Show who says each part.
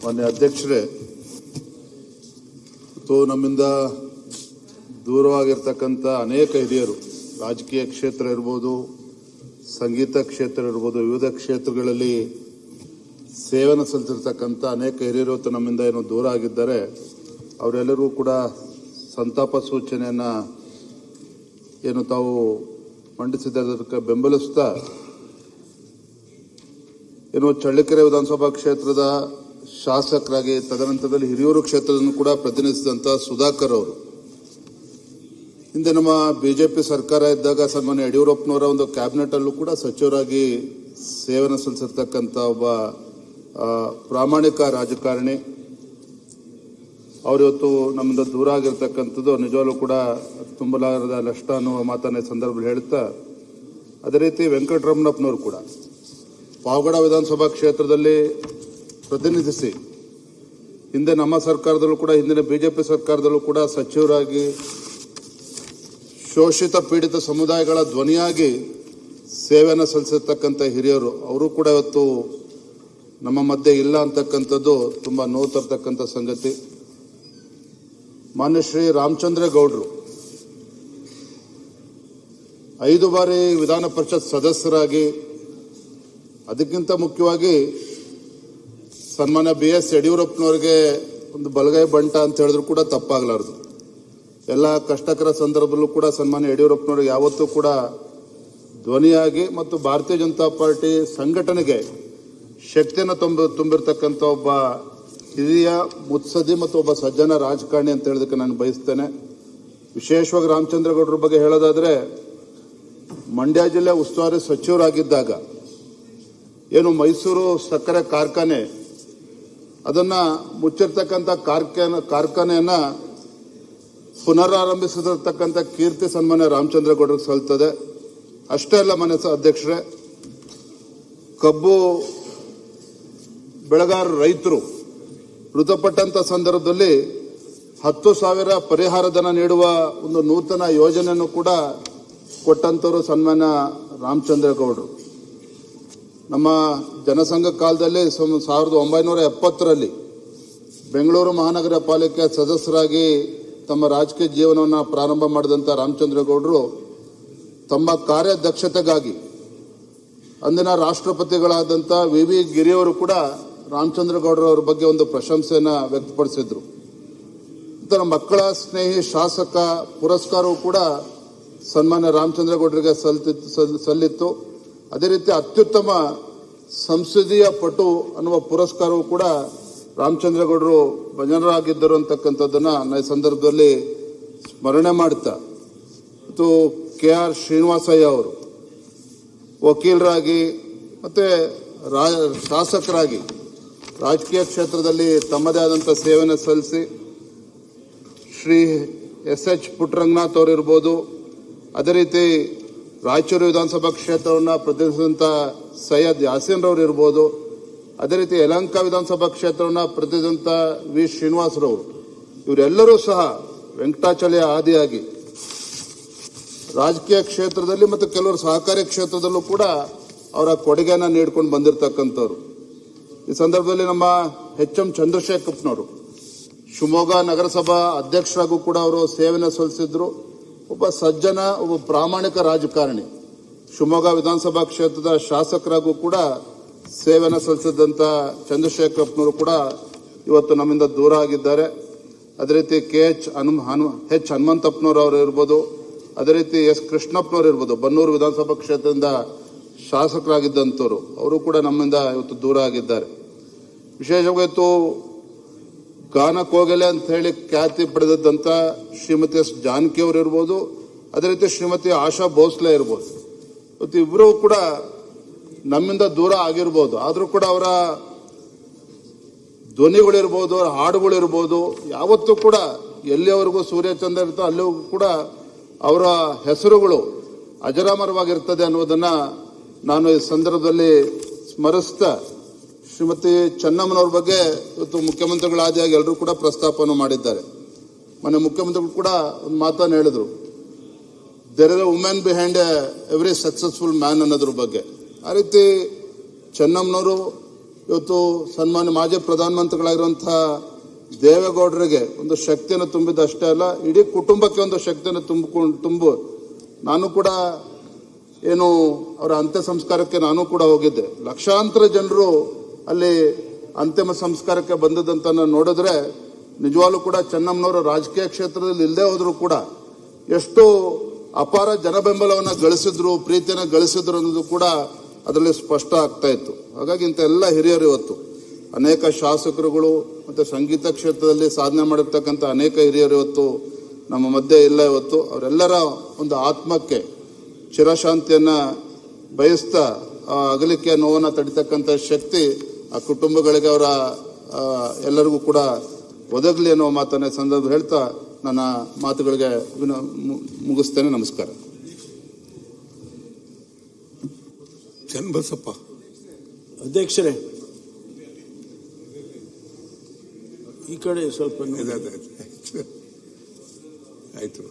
Speaker 1: ಮಾನ್ಯ ಅಧ್ಯಕ್ಷರೇ, ನಮ್ಮಿಂದ ದೂರವಾಗಿರ್ತಕ್ಕಂಥ ಅನೇಕ ಹಿರಿಯರು, ರಾಜಕೀಯ ಕ್ಷೇತ್ರ ಇರ್ಬೋದು, ಸಂಗೀತ ಕ್ಷೇತ್ರ ಇರ್ಬೋದು, ವಿವಿಧ ಕ್ಷೇತ್ರಗಳಲ್ಲಿ ಸೇವನೆ ಸಲ್ಲಿಸಿರ್ತಕ್ಕಂಥ ಅನೇಕ ಹಿರಿಯರು ನಮ್ಮಿಂದ ಏನು ದೂರ ಆಗಿದ್ದಾರೆ. ಅವರೆಲ್ಲರೂ ಕೂಡ ಸಂತಾಪ ಸೂಚನೆಯನ್ನು ಏನು ತಾವು ಮಂಡಿಸಿದ್ದಕ್ಕೆ ಬೆಂಬಲಿಸ್ತಾ ಏನು ಚಳ್ಳಕೆರೆ ವಿಧಾನಸಭಾ ಕ್ಷೇತ್ರದ ಶಾಸಕರಾಗಿ, ತದನಂತರದಲ್ಲಿ ಹಿರಿಯೂರು ಕ್ಷೇತ್ರವನ್ನು ಕೂಡ ಪ್ರತಿನಿಧಿಸಿದಂಥ ಸುಧಾಕರ್ ಅವರು, ಹಿಂದೆ ನಮ್ಮ ಬಿಜೆಪಿ ಸರ್ಕಾರ ಇದ್ದಾಗ ಸನ್ಮಾನ್ಯ ಯಡಿಯೂರಪ್ಪನವರ ಒಂದು ಕ್ಯಾಬಿನೆಟ್ ಅಲ್ಲೂ ಕೂಡ ಸಚಿವರಾಗಿ ಸೇವನೆ ಸಲ್ಲಿಸಿರ್ತಕ್ಕಂಥ ಒಬ್ಬ ಪ್ರಾಮಾಣಿಕ ರಾಜಕಾರಣಿ. ಅವರಿವತ್ತು ನಮ್ಮಿಂದ ದೂರ ಆಗಿರ್ತಕ್ಕಂಥದ್ದು ನಿಜವಾಗ್ಲೂ ಕೂಡ ತುಂಬಲಾರದ ನಷ್ಟ ಅನ್ನುವ ಮಾತನ್ನ ಸಂದರ್ಭದಲ್ಲಿ ಹೇಳ್ತಾ, ಅದೇ ರೀತಿ ವೆಂಕಟರಮಣಪ್ಪನವರು ಕೂಡ ಪಾವಗಡ ವಿಧಾನಸಭಾ ಕ್ಷೇತ್ರದಲ್ಲಿ ಪ್ರತಿನಿಧಿಸಿ ಹಿಂದೆ ನಮ್ಮ ಸರ್ಕಾರದಲ್ಲೂ ಕೂಡ, ಹಿಂದಿನ ಬಿಜೆಪಿ ಸರ್ಕಾರದಲ್ಲೂ ಕೂಡ ಸಚಿವರಾಗಿ ಶೋಷಿತ ಪೀಡಿತ ಸಮುದಾಯಗಳ ಧ್ವನಿಯಾಗಿ ಸೇವೆಯನ್ನು ಸಲ್ಲಿಸಿರ್ತಕ್ಕಂಥ ಹಿರಿಯರು, ಅವರು ಕೂಡ ಇವತ್ತು ನಮ್ಮ ಮಧ್ಯೆ ಇಲ್ಲ ಅಂತಕ್ಕಂಥದ್ದು ತುಂಬ ನೋವು ತರ್ತಕ್ಕಂಥ ಸಂಗತಿ. ಮಾನ್ಯ ಶ್ರೀ ರಾಮಚಂದ್ರೇಗೌಡರು 5 ಬಾರಿ ವಿಧಾನ ಪರಿಷತ್ ಸದಸ್ಯರಾಗಿ, ಅದಕ್ಕಿಂತ ಮುಖ್ಯವಾಗಿ ಸನ್ಮಾನ್ಯ BS ಯಡಿಯೂರಪ್ಪನವರಿಗೆ ಒಂದು ಬಲಗೈ ಬಂಟ ಅಂತ ಹೇಳಿದ್ರು ಕೂಡ ತಪ್ಪಾಗಲಾರದು. ಎಲ್ಲ ಕಷ್ಟಕರ ಸಂದರ್ಭದಲ್ಲೂ ಕೂಡ ಸನ್ಮಾನ್ಯ ಯಡಿಯೂರಪ್ಪನವರಿಗೆ ಯಾವತ್ತೂ ಕೂಡ ಧ್ವನಿಯಾಗಿ ಮತ್ತು ಭಾರತೀಯ ಜನತಾ ಪಾರ್ಟಿ ಸಂಘಟನೆಗೆ ಶಕ್ತಿಯನ್ನು ತುಂಬಿರ್ತಕ್ಕಂಥ ಒಬ್ಬ ಹಿರಿಯ ಮುತ್ಸದಿ ಮತ್ತು ಒಬ್ಬ ಸಜ್ಜನ ರಾಜಕಾರಣಿ ಅಂತ ಹೇಳೋದಕ್ಕೆ ನಾನು ಬಯಸ್ತೇನೆ. ವಿಶೇಷವಾಗಿ ರಾಮಚಂದ್ರೇಗೌಡರ ಬಗ್ಗೆ ಹೇಳೋದಾದ್ರೆ, ಮಂಡ್ಯ ಜಿಲ್ಲೆ ಉಸ್ತುವಾರಿ ಸಚಿವರಾಗಿದ್ದಾಗ ಏನು ಮೈಸೂರು ಸಕ್ಕರೆ ಕಾರ್ಖಾನೆ ಅದನ್ನ ಮುಚ್ಚಿರ್ತಕ್ಕಂಥ ಕಾರ್ಖಾನೆಯನ್ನ ಪುನರಾರಂಭಿಸಿರ್ತಕ್ಕಂಥ ಕೀರ್ತಿ ಸನ್ಮಾನ್ಯ ರಾಮಚಂದ್ರೇಗೌಡರಿಗೆ ಸಲ್ತದೆ. ಅಷ್ಟೇ ಅಲ್ಲ ಮಾನ್ಯ ಅಧ್ಯಕ್ಷರೇ, ಕಬ್ಬು ಬೆಳೆಗಾರ ರೈತರು ಮೃತಪಟ್ಟಂತ ಸಂದರ್ಭದಲ್ಲಿ 10,000 ಪರಿಹಾರ ಧನ ನೀಡುವ ಒಂದು ನೂತನ ಯೋಜನೆಯನ್ನು ಕೂಡ ಕೊಟ್ಟಂತವರು ಸನ್ಮಾನ್ಯ ರಾಮಚಂದ್ರೇಗೌಡರು. ನಮ್ಮ ಜನಸಂಘ ಕಾಲದಲ್ಲಿ 1970ರಲ್ಲಿ ಬೆಂಗಳೂರು ಮಹಾನಗರ ಪಾಲಿಕೆ ಸದಸ್ಯರಾಗಿ ತಮ್ಮ ರಾಜಕೀಯ ಜೀವನವನ್ನು ಪ್ರಾರಂಭ ಮಾಡಿದಂಥ ರಾಮಚಂದ್ರೇಗೌಡರು ತಮ್ಮ ಕಾರ್ಯದಕ್ಷತೆಗಾಗಿ ಅಂದಿನ ರಾಷ್ಟ್ರಪತಿಗಳಾದಂಥ VV ಗಿರಿಯವರು ಕೂಡ ರಾಮಚಂದ್ರೇಗೌಡರವರ ಬಗ್ಗೆ ಒಂದು ಪ್ರಶಂಸೆಯನ್ನು ವ್ಯಕ್ತಪಡಿಸಿದ್ರು. ಇತರ ಮಕ್ಕಳ ಸ್ನೇಹಿ ಶಾಸಕ ಪುರಸ್ಕಾರವೂ ಕೂಡ ಸನ್ಮಾನ್ಯ ರಾಮಚಂದ್ರೇಗೌಡರಿಗೆ ಸಲ್ಲಿತ್ತು. ಅದೇ ರೀತಿ ಅತ್ಯುತ್ತಮ ಸಂಸದೀಯ ಪಟು ಅನ್ನುವ ಪುರಸ್ಕಾರವೂ ಕೂಡ ರಾಮಚಂದ್ರೇಗೌಡರು ಭಜನರಾಗಿದ್ದರು ಅಂತಕ್ಕಂಥದ್ದನ್ನ ಈ ಸಂದರ್ಭದಲ್ಲಿ ಸ್ಮರಣೆ ಮಾಡುತ್ತಾ, ಮತ್ತು KR ಶ್ರೀನಿವಾಸಯ್ಯ ಅವರು ವಕೀಲರಾಗಿ ಮತ್ತೆ ಶಾಸಕರಾಗಿ ರಾಜಕೀಯ ಕ್ಷೇತ್ರದಲ್ಲಿ ತಮ್ಮದೇ ಆದಂಥ ಸೇವೆಯನ್ನು ಸಲ್ಲಿಸಿ, ಶ್ರೀ SH ಪುಟ್ಟರಂಗನಾಥ್ ಅವರಿರ್ಬೋದು, ಅದೇ ರೀತಿ ರಾಯಚೂರು ವಿಧಾನಸಭಾ ಕ್ಷೇತ್ರವನ್ನು ಪ್ರತಿನಿಧಿಸಿದಂಥ ಸೈಯದ್ ಯಾಸೀನ್ ರವರು ಇರ್ಬೋದು, ಅದೇ ರೀತಿ ಯಲಹಂಕ ವಿಧಾನಸಭಾ ಕ್ಷೇತ್ರವನ್ನು ಪ್ರತಿನಿಧಿಸಿದಂಥ V ಶ್ರೀನಿವಾಸರವರು, ಇವರೆಲ್ಲರೂ ಸಹ ವೆಂಕಟಾಚಲಯ ಆದಿಯಾಗಿ ರಾಜಕೀಯ ಕ್ಷೇತ್ರದಲ್ಲಿ ಮತ್ತು ಕೆಲವರು ಸಹಕಾರಿ ಕ್ಷೇತ್ರದಲ್ಲೂ ಕೂಡ ಅವರ ಕೊಡುಗೆಯನ್ನು ನೀಡಿಕೊಂಡು ಬಂದಿರತಕ್ಕಂಥವ್ರು. ಈ ಸಂದರ್ಭದಲ್ಲಿ ನಮ್ಮ HM ಚಂದ್ರಶೇಖರಪ್ಪನವರು ಶಿವಮೊಗ್ಗ ನಗರಸಭಾ ಅಧ್ಯಕ್ಷರಾಗೂ ಕೂಡ ಅವರು ಸೇವೆಯನ್ನು ಸಲ್ಲಿಸಿದ್ರು. ಒಬ್ಬ ಸಜ್ಜನ, ಒಬ್ಬ ಪ್ರಾಮಾಣಿಕ ರಾಜಕಾರಣಿ. ಶಿವಮೊಗ್ಗ ವಿಧಾನಸಭಾ ಕ್ಷೇತ್ರದ ಶಾಸಕರಾಗೂ ಕೂಡ ಸೇವೆಯನ್ನು ಸಲ್ಲಿಸಿದಂಥ ಚಂದ್ರಶೇಖರಪ್ಪನವರು ಕೂಡ ಇವತ್ತು ನಮ್ಮಿಂದ ದೂರ ಆಗಿದ್ದಾರೆ. ಅದೇ ರೀತಿ H ಹನುಮಂತಪ್ಪನವರು ಅವರು ಇರ್ಬೋದು, ಅದೇ ರೀತಿ S ಕೃಷ್ಣಪ್ಪನವರು ಇರ್ಬೋದು, ಬನ್ನೂರು ವಿಧಾನಸಭಾ ಕ್ಷೇತ್ರದಿಂದ ಶಾಸಕರಾಗಿದ್ದಂಥವ್ರು, ಅವರು ಕೂಡ ನಮ್ಮಿಂದ ಇವತ್ತು ದೂರ ಆಗಿದ್ದಾರೆ. ವಿಶೇಷವಾಗಿ ಇವತ್ತು ಗಾನ ಕೋಗಿಲೆ ಅಂತ ಹೇಳಿ ಖ್ಯಾತಿ ಪಡೆದಂಥ ಶ್ರೀಮತಿ S ಜಾನಕಿ ಅವರು ಇರ್ಬೋದು, ಅದೇ ರೀತಿ ಶ್ರೀಮತಿ ಆಶಾ ಭೋಸ್ಲೆ ಇರ್ಬೋದು. ಇವತ್ತು ಇಬ್ಬರು ಕೂಡ ನಮ್ಮಿಂದ ದೂರ ಆಗಿರ್ಬೋದು, ಆದರೂ ಕೂಡ ಅವರ ಧ್ವನಿಗಳಿರ್ಬೋದು, ಅವರ ಹಾಡುಗಳಿರ್ಬೋದು, ಯಾವತ್ತೂ ಕೂಡ ಎಲ್ಲಿಯವರೆಗೂ ಸೂರ್ಯಚಂದ್ರ ಇರ್ತೋ ಅಲ್ಲಿಗೂ ಕೂಡ ಅವರ ಹೆಸರುಗಳು ಅಜರಾಮರವಾಗಿರ್ತದೆ ಅನ್ನೋದನ್ನ ನಾನು ಈ ಸಂದರ್ಭದಲ್ಲಿ ಸ್ಮರಿಸ್ತಾ, ಶ್ರೀಮತಿ ಚೆನ್ನಮ್ಮನವ್ರ ಬಗ್ಗೆ ಇವತ್ತು ಮುಖ್ಯಮಂತ್ರಿಗಳಾದಿಯಾಗಿ ಎಲ್ಲರೂ ಕೂಡ ಪ್ರಸ್ತಾಪವನ್ನು ಮಾಡಿದ್ದಾರೆ. ಮೊನ್ನೆ ಮುಖ್ಯಮಂತ್ರಿಗಳು ಕೂಡ ಒಂದು ಮಾತನ್ನು ಹೇಳಿದ್ರು, there is a women behind every successful man ಅನ್ನೋದ್ರ ಬಗ್ಗೆ. ಆ ರೀತಿ ಚೆನ್ನಮ್ಮನವರು ಇವತ್ತು ಸನ್ಮಾನ್ಯ ಮಾಜಿ ಪ್ರಧಾನಮಂತ್ರಿಗಳಾಗಿರುವಂತಹ ದೇವೇಗೌಡರಿಗೆ ಒಂದು ಶಕ್ತಿಯನ್ನು ತುಂಬಿದಷ್ಟೇ ಅಲ್ಲ, ಇಡೀ ಕುಟುಂಬಕ್ಕೆ ಒಂದು ಶಕ್ತಿಯನ್ನು ತುಂಬು ನಾನು ಕೂಡ ಏನು ಅವರ ಅಂತ್ಯ ಸಂಸ್ಕಾರಕ್ಕೆ ನಾನು ಕೂಡ ಹೋಗಿದ್ದೆ. ಲಕ್ಷಾಂತರ ಜನರು ಅಲ್ಲಿ ಅಂತಿಮ ಸಂಸ್ಕಾರಕ್ಕೆ ಬಂದದಂತ ನೋಡಿದ್ರೆ ನಿಜವಾಗ್ಲೂ ಕೂಡ ಚೆನ್ನಮ್ಮನವರು ರಾಜಕೀಯ ಕ್ಷೇತ್ರದಲ್ಲಿ ಇಲ್ಲದೆ ಹೋದ್ರು ಕೂಡ ಎಷ್ಟು ಅಪಾರ ಜನಬೆಂಬಲವನ್ನು ಗಳಿಸಿದ್ರು, ಪ್ರೀತಿಯನ್ನು ಗಳಿಸಿದ್ರು ಅನ್ನೋದು ಕೂಡ ಅದರಲ್ಲಿ ಸ್ಪಷ್ಟ ಆಗ್ತಾ ಇತ್ತು. ಹಾಗಾಗಿ ಇಂಥ ಎಲ್ಲ ಹಿರಿಯರು ಇವತ್ತು ಅನೇಕ ಶಾಸಕರುಗಳು ಮತ್ತು ಸಂಗೀತ ಕ್ಷೇತ್ರದಲ್ಲಿ ಸಾಧನೆ ಮಾಡಿರ್ತಕ್ಕಂಥ ಅನೇಕ ಹಿರಿಯರು ಇವತ್ತು ನಮ್ಮ ಮಧ್ಯೆ ಇಲ್ಲ. ಇವತ್ತು ಅವರೆಲ್ಲರ ಒಂದು ಆತ್ಮಕ್ಕೆ ಚಿರಶಾಂತಿಯನ್ನು ಬಯಸ್ತಾ ಅಗಲಿಕೆಯ ನೋವನ್ನು ತಡಿತಕ್ಕಂಥ ಶಕ್ತಿ ಆ ಕುಟುಂಬಗಳಿಗೆ ಅವರ ಎಲ್ಲರಿಗೂ ಕೂಡ ಒದಗಲಿ ಅನ್ನೋ ಮಾತನ್ನ ಸಂದರ್ಭ ಹೇಳ್ತಾ ನನ್ನ ಮಾತುಗಳಿಗೆ ಮುಗಿಸ್ತೇನೆ. ನಮಸ್ಕಾರ.
Speaker 2: ಚನ್ನಬಸಪ್ಪ
Speaker 3: ಅಧ್ಯಕ್ಷರೇ, ಈ ಕಡೆ ಸ್ವಲ್ಪ
Speaker 2: ಆಯ್ತು.